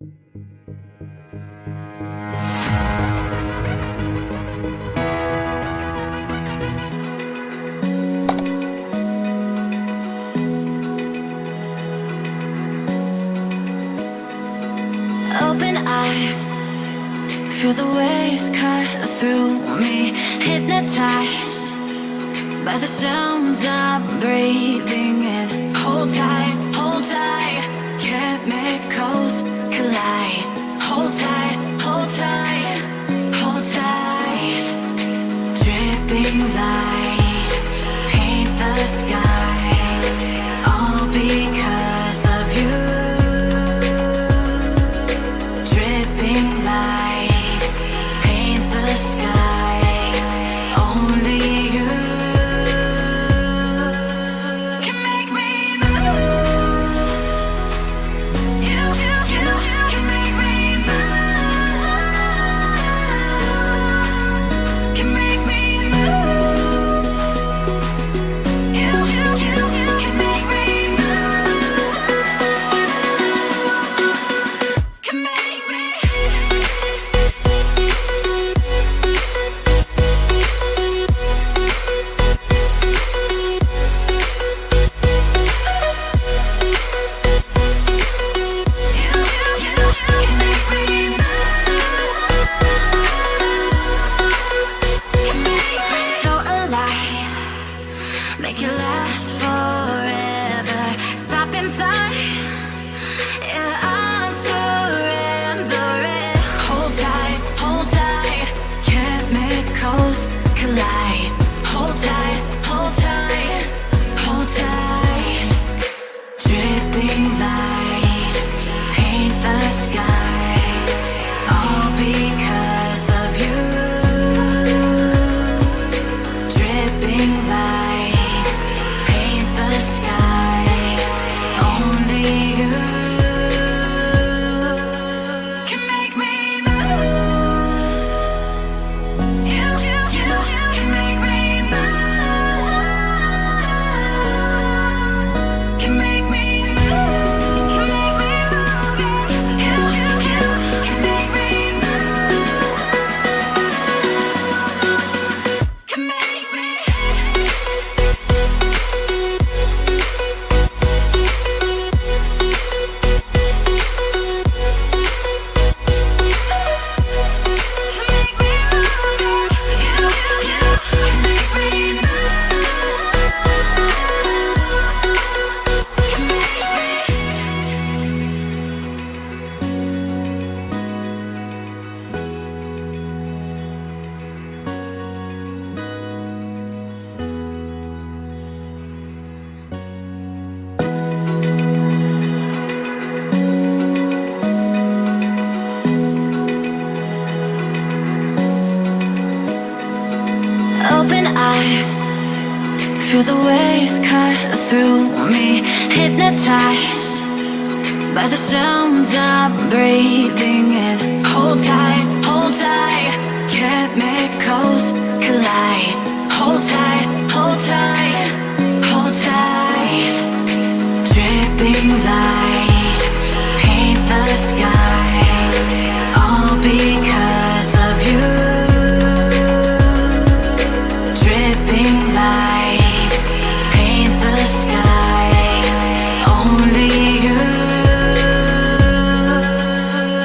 Open eye, feel the waves cut through me, hypnotized by the sounds I'm breathing in. Hold tight, chemicals collide. Hold tight, hold tight, hold tight. Dripping lights paint the skies, all because of you. Dripping lights paint the skies, only you can make me move. You can make me move. Can make me move. You can make me move. Can make me. So alive, make it last forever. Stop in time, yeah, I'm surrendering. Hold tight, chemicals collide. Hold tight, hold tight, hold tight. Dripping lights paint the skies, all because of you. Dripping lights paint the skies, only you can make me move. You can make me move. Can make me move. Can make me move. You can make me move. Can make me. Open eye, feel the waves cut through me, hypnotized by the sounds I'm breathing in. Hold tight, chemicals collide. Hold tight, hold tight. Dripping lights paint the skies, all because of you. Dripping lights paint the skies, only you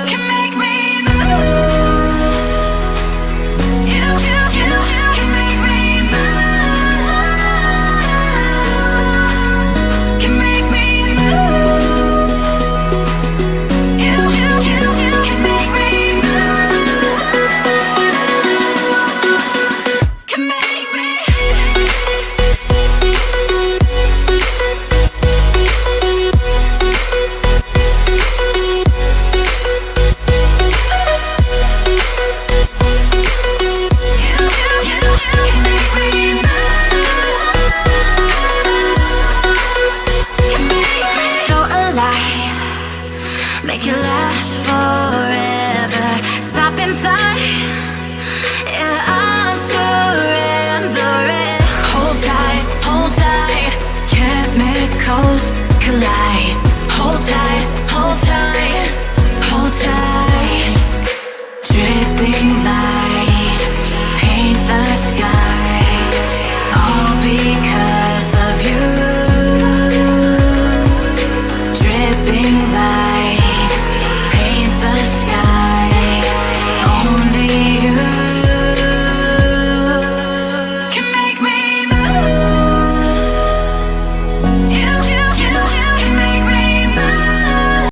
can make me move. You can make me move. Can make me move. You can make me move. Can make me. So alive, make it last forever. Stop in time.